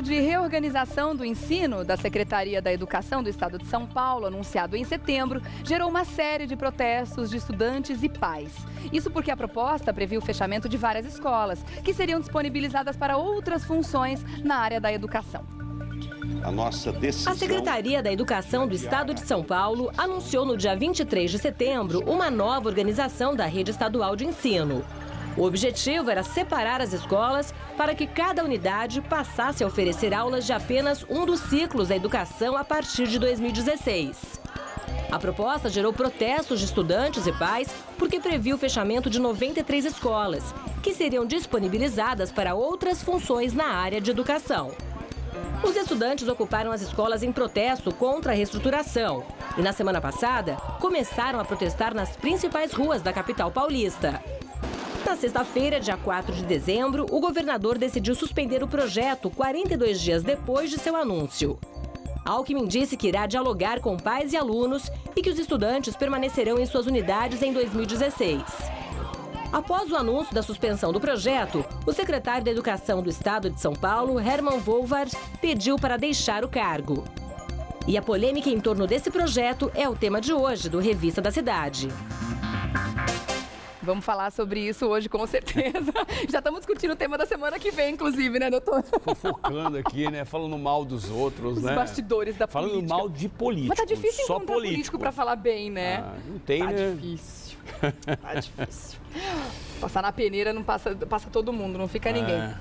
projeto de reorganização do ensino da Secretaria da Educação do Estado de São Paulo, anunciado em setembro, gerou uma série de protestos de estudantes e pais. Isso porque a proposta previa o fechamento de várias escolas, que seriam disponibilizadas para outras funções na área da educação. A Secretaria da Educação do Estado de São Paulo anunciou no dia 23 de setembro uma nova organização da rede estadual de ensino. O objetivo era separar as escolas para que cada unidade passasse a oferecer aulas de apenas um dos ciclos da educação a partir de 2016. A proposta gerou protestos de estudantes e pais porque previa o fechamento de 93 escolas, que seriam disponibilizadas para outras funções na área de educação. Os estudantes ocuparam as escolas em protesto contra a reestruturação e, na semana passada, começaram a protestar nas principais ruas da capital paulista. Na sexta-feira, dia 4 de dezembro, o governador decidiu suspender o projeto 42 dias depois de seu anúncio. Alckmin disse que irá dialogar com pais e alunos e que os estudantes permanecerão em suas unidades em 2016. Após o anúncio da suspensão do projeto, o secretário da Educação do Estado de São Paulo, Hermann Volvart, pediu para deixar o cargo. E a polêmica em torno desse projeto é o tema de hoje do Revista da Cidade. Vamos falar sobre isso hoje, com certeza. Já estamos discutindo o tema da semana que vem, inclusive, né, doutor? Fofocando aqui, né? Falando mal dos outros, Os né? bastidores da política. Falando mal de políticos. Mas tá difícil só encontrar político para falar bem, né? Não tem, tá né? Difícil. Tá difícil. Passar na peneira não passa todo mundo, não fica ninguém.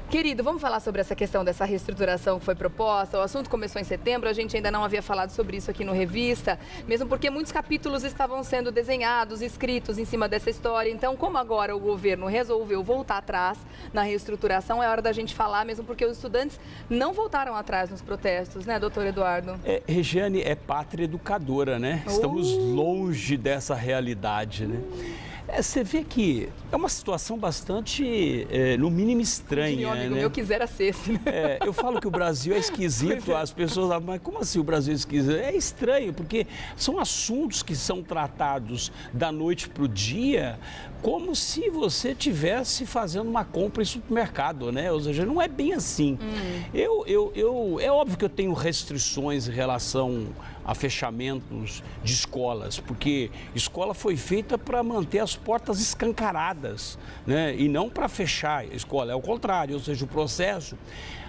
Querido, vamos falar sobre essa questão dessa reestruturação que foi proposta. O assunto começou em setembro, a gente ainda não havia falado sobre isso aqui no Revista, mesmo porque muitos capítulos estavam sendo desenhados, escritos em cima dessa história. Então, como agora o governo resolveu voltar atrás na reestruturação, é hora da gente falar, mesmo porque os estudantes não voltaram atrás nos protestos, né, doutor Eduardo? Regiane, é pátria educadora, né? Estamos longe dessa realidade, né? Você vê que é uma situação bastante, no mínimo, estranha. Um amigo né? meu quisera ser assim, né? Eu falo que o Brasil é esquisito, as pessoas falam, mas como assim o Brasil é esquisito? É estranho, porque são assuntos que são tratados da noite para o dia, como se você estivesse fazendo uma compra em supermercado, né? Ou seja, não é bem assim. É óbvio que eu tenho restrições em relação a fechamentos de escolas, porque escola foi feita para manter as portas escancaradas, né? E não para fechar a escola, é o contrário, ou seja, o processo.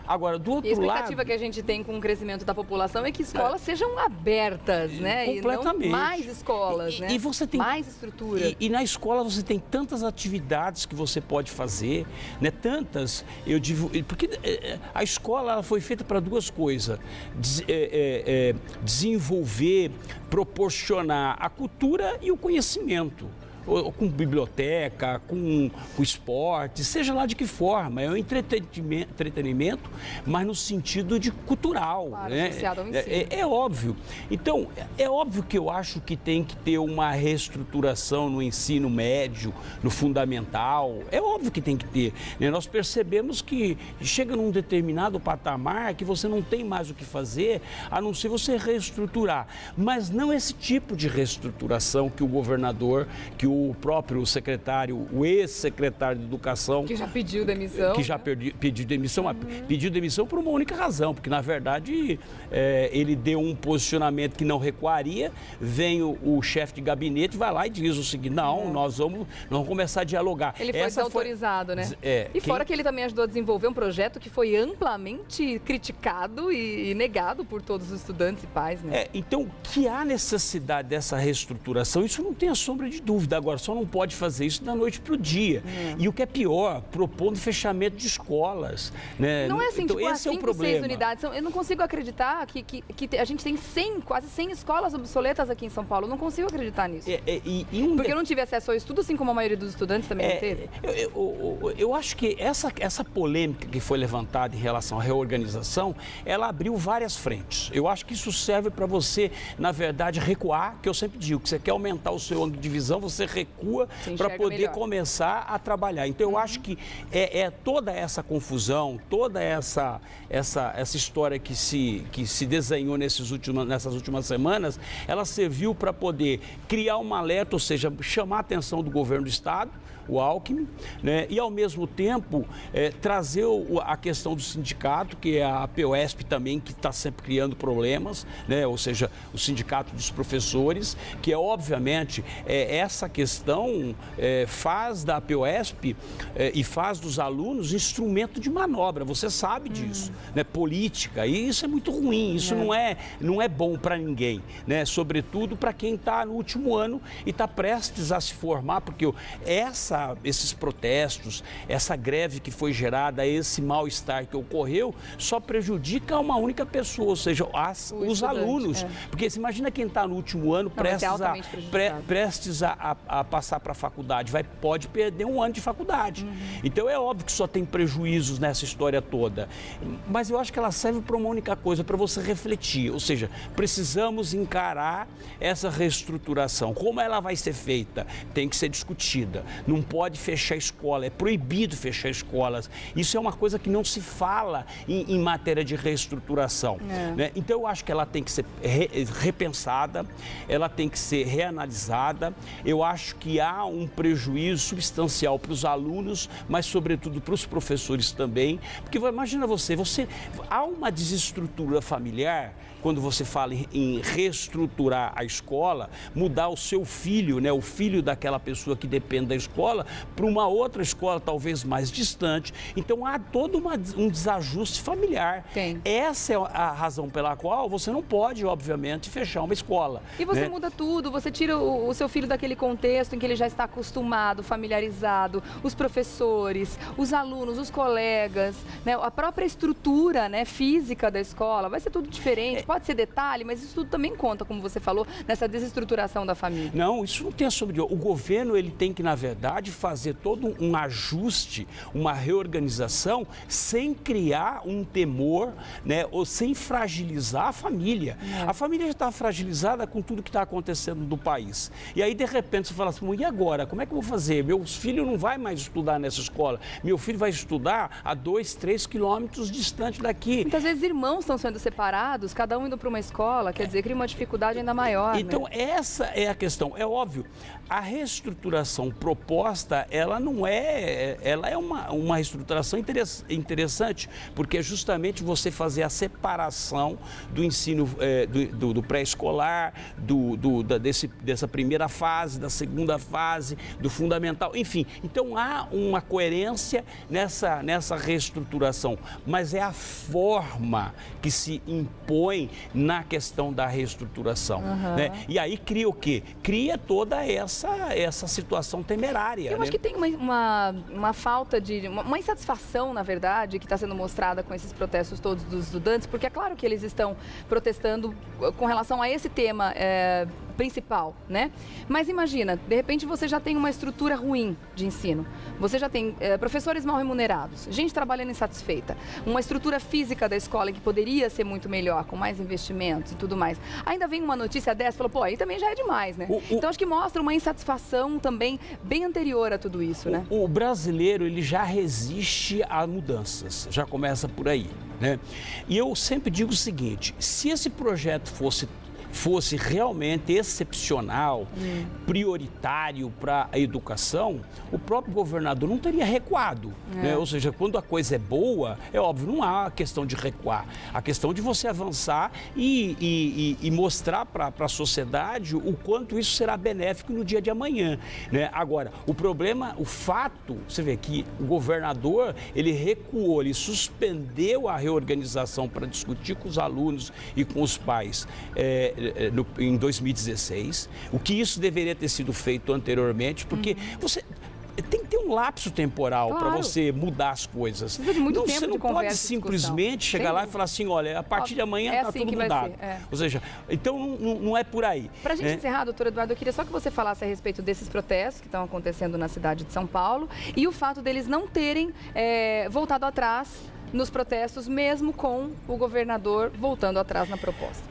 Agora, do outro lado... E a expectativa que a gente tem com o crescimento da população é que escolas sejam abertas, né? Completamente. E não mais escolas, né? E você tem mais estrutura. E na escola você tem tantas atividades que você pode fazer, né? Tantas, eu digo, porque a escola ela foi feita para duas coisas: desenvolver, proporcionar a cultura e o conhecimento. Com biblioteca, com esporte, seja lá de que forma, é um entretenimento, mas no sentido de cultural, claro, né? Associado ao ensino. É óbvio. Então, é óbvio que eu acho que tem que ter uma reestruturação no ensino médio, no fundamental, é óbvio que tem que ter, né? Nós percebemos que chega num determinado patamar que você não tem mais o que fazer, a não ser você reestruturar, mas não esse tipo de reestruturação que o governador, que o próprio secretário, o ex-secretário de Educação... Que já pediu demissão. Que já pediu demissão, pediu demissão por uma única razão, porque, na verdade, ele deu um posicionamento que não recuaria, vem o chefe de gabinete, vai lá e diz o seguinte, não, nós vamos começar a dialogar. Ele foi autorizado, né? Fora que ele também ajudou a desenvolver um projeto que foi amplamente criticado e negado por todos os estudantes e pais, né? Então, que há necessidade dessa reestruturação, isso não tem a sombra de dúvida. Agora, só não pode fazer isso da noite para o dia. E o que é pior, propondo fechamento de escolas, né? Não é assim, então, tipo, esse é o 5, problema. 6 unidades. Eu não consigo acreditar que a gente tem quase 100 escolas obsoletas aqui em São Paulo. Eu não consigo acreditar nisso. Porque eu não tive acesso ao estudo, assim como a maioria dos estudantes também não teve. Eu acho que essa polêmica que foi levantada em relação à reorganização, ela abriu várias frentes. Eu acho que isso serve para você, na verdade, recuar, que eu sempre digo, que você quer aumentar o seu ângulo de visão, você recua para poder começar a trabalhar. Então, eu acho que toda essa confusão, toda essa história que se desenhou nessas últimas semanas, ela serviu para poder criar um alerta, ou seja, chamar a atenção do governo do Estado, o Alckmin, né? E ao mesmo tempo trazer a questão do sindicato, que é a APOESP também, que está sempre criando problemas, né? Ou seja, o sindicato dos professores, que é obviamente essa questão faz da APOESP e faz dos alunos instrumento de manobra, você sabe disso, né? Política, e isso é muito ruim, isso não é bom para ninguém, né? Sobretudo para quem está no último ano e está prestes a se formar, porque esses protestos, essa greve que foi gerada, esse mal-estar que ocorreu, só prejudica uma única pessoa, ou seja, os alunos. Porque você imagina quem está no último ano prestes a passar para a faculdade, pode perder um ano de faculdade. Então é óbvio que só tem prejuízos nessa história toda. Mas eu acho que ela serve para uma única coisa, para você refletir. Ou seja, precisamos encarar essa reestruturação. Como ela vai ser feita? Tem que ser discutida. Não pode fechar escola, é proibido fechar escolas. Isso é uma coisa que não se fala em matéria de reestruturação. Né? Então eu acho que ela tem que ser repensada, ela tem que ser reanalisada. Eu acho que há um prejuízo substancial para os alunos, mas sobretudo para os professores também. Porque imagina há uma desestrutura familiar quando você fala em reestruturar a escola, mudar o seu filho, né, o filho daquela pessoa que depende da escola, para uma outra escola talvez mais distante. Então há todo um desajuste familiar. Essa é a razão pela qual você não pode, obviamente, fechar uma escola. E você muda tudo, você tira o seu filho daquele contexto em que ele já está acostumado, familiarizado, os professores, os alunos, os colegas, né, a própria estrutura, né, física da escola, vai ser tudo diferente. Pode ser detalhe, mas isso tudo também conta, como você falou, nessa desestruturação da família. Não, isso não tem sobre. O governo ele tem que, na verdade, fazer todo um ajuste, uma reorganização, sem criar um temor, né, ou sem fragilizar a família. A família já está fragilizada com tudo que está acontecendo no país. E aí, de repente, você fala assim, e agora? Como é que eu vou fazer? Meu filho não vai mais estudar nessa escola. Meu filho vai estudar a 2, 3 quilômetros distante daqui. Muitas vezes irmãos estão sendo separados, cada um indo para uma escola, quer dizer, cria uma dificuldade ainda maior. Então, essa é a questão. É óbvio, a reestruturação proposta, ela é uma reestruturação interessante, porque é justamente você fazer a separação do ensino do pré-escolar, dessa primeira fase, da segunda fase, do fundamental, enfim. Então, há uma coerência nessa reestruturação, mas é a forma que se impõe na questão da reestruturação. Né? E aí cria o quê? Cria toda essa situação temerária. Eu acho que tem uma falta de... uma insatisfação, na verdade, que está sendo mostrada com esses protestos todos dos estudantes, porque é claro que eles estão protestando com relação a esse tema principal, né? Mas imagina, de repente você já tem uma estrutura ruim de ensino, você já tem professores mal remunerados, gente trabalhando insatisfeita, uma estrutura física da escola que poderia ser muito melhor, com mais investimentos e tudo mais. Ainda vem uma notícia dessa, falou, pô, aí também já é demais, né? Então acho que mostra uma insatisfação também bem anterior a tudo isso, né? O brasileiro, ele já resiste a mudanças, já começa por aí, né? E eu sempre digo o seguinte, se esse projeto fosse realmente excepcional, prioritário para a educação, o próprio governador não teria recuado. Né? Ou seja, quando a coisa é boa, é óbvio, não há questão de recuar. A questão de você avançar e mostrar para a sociedade o quanto isso será benéfico no dia de amanhã. Né? Agora, o problema, o fato, você vê que o governador, ele recuou, ele suspendeu a reorganização para discutir com os alunos e com os pais em 2016, o que isso deveria ter sido feito anteriormente, porque você tem que ter um lapso temporal para você mudar as coisas. Precisa de muito tempo você não de conversa, pode simplesmente chegar lá e falar assim, olha, a partir de amanhã está tudo mudado. Ou seja, então não é por aí. Para a gente encerrar, doutor Eduardo, eu queria só que você falasse a respeito desses protestos que estão acontecendo na cidade de São Paulo e o fato deles não terem voltado atrás nos protestos, mesmo com o governador voltando atrás na proposta.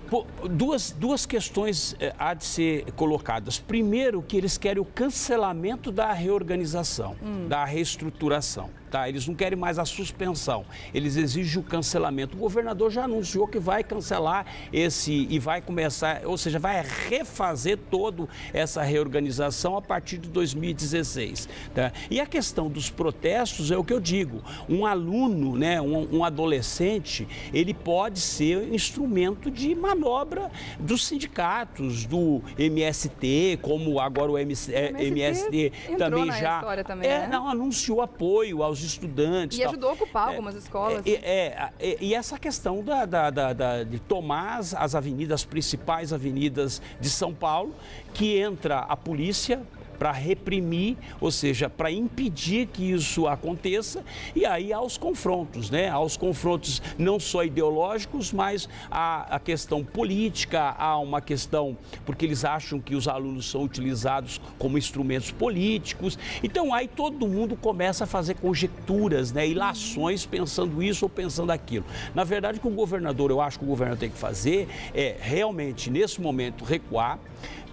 Duas questões há de ser colocadas. Primeiro, que eles querem o cancelamento da reorganização, da reestruturação. tá? Eles não querem mais a suspensão, eles exigem o cancelamento. O governador já anunciou que vai cancelar e vai começar, ou seja, vai refazer toda essa reorganização a partir de 2016. Tá? E a questão dos protestos é o que eu digo, um aluno, né, um adolescente, ele pode ser instrumento de manobra dos sindicatos, do MST, como agora o MST também já também, né? anunciou apoio aos estudantes. E ajudou a ocupar algumas escolas. E essa questão de tomar as avenidas, as principais avenidas de São Paulo, que entra a polícia para reprimir, ou seja, para impedir que isso aconteça, e aí há os confrontos, né? Há os confrontos não só ideológicos, mas a questão política, há uma questão, porque eles acham que os alunos são utilizados como instrumentos políticos, então aí todo mundo começa a fazer conjecturas, né? Ilações pensando isso ou pensando aquilo. Na verdade, o que eu acho que o governador tem que fazer é realmente, nesse momento, recuar,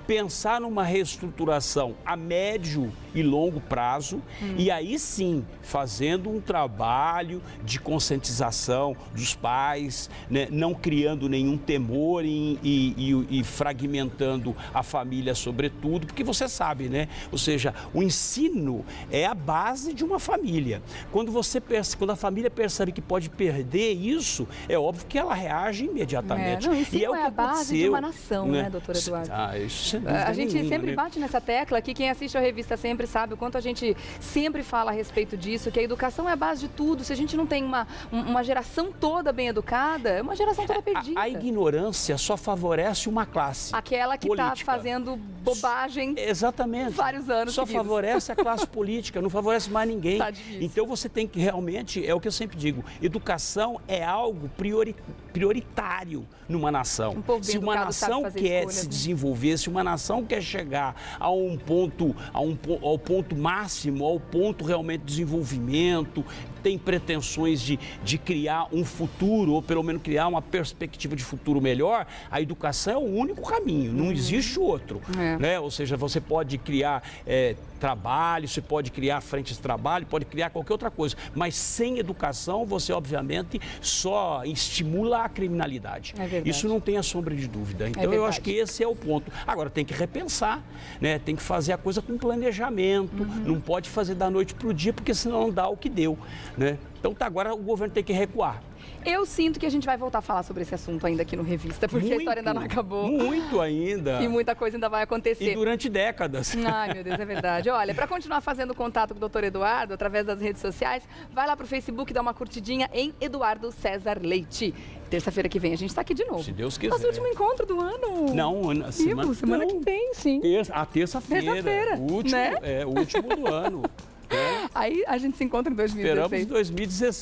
pensar numa reestruturação a médio e longo prazo e aí sim, fazendo um trabalho de conscientização dos pais, né, não criando nenhum temor e fragmentando a família sobretudo, porque você sabe, né? Ou seja, o ensino é a base de uma família. Quando a família percebe que pode perder isso, é óbvio que ela reage imediatamente. O ensino é a base de uma nação, né, doutor Eduardo? Isso a gente nenhuma, sempre né? bate nessa tecla aqui, quem assiste a revista sempre sabe o quanto a gente sempre fala a respeito disso, que a educação é a base de tudo. Se a gente não tem uma geração toda bem educada, é uma geração toda perdida. A ignorância só favorece uma classe. Aquela que está fazendo bobagem. Exatamente. Vários anos só seguidos. Favorece a classe política, não favorece mais ninguém. Tá difícil. Então você tem que realmente, é o que eu sempre digo, educação é algo prioritário numa nação. Se uma nação quer se desenvolver, se uma nação quer chegar ao ponto máximo, ao ponto realmente de desenvolvimento, tem pretensões de criar um futuro, ou pelo menos criar uma perspectiva de futuro melhor, a educação é o único caminho, não existe outro. Né? Ou seja, você pode criar trabalho, você pode criar frentes de trabalho, pode criar qualquer outra coisa, mas sem educação você obviamente só estimula a criminalidade. Isso não tem a sombra de dúvida. Então eu acho que esse é o ponto. Agora tem que repensar, né? Tem que fazer a coisa com planejamento, não pode fazer da noite para o dia, porque senão não dá o que deu. Né? Então agora o governo tem que recuar. Eu sinto que a gente vai voltar a falar sobre esse assunto ainda aqui no Revista, porque a história ainda não acabou. Muito ainda. E muita coisa ainda vai acontecer. E durante décadas. Ai, meu Deus, é verdade. Olha, para continuar fazendo contato com o doutor Eduardo, através das redes sociais, vai lá pro Facebook, dá uma curtidinha em Eduardo César Leite. Terça-feira que vem a gente está aqui de novo. Se Deus quiser. Nosso último encontro do ano. Não, semana que vem, sim. Terça-feira. Terça-feira, o último, né? o último do ano. Aí a gente se encontra em 2016. Esperamos 2016.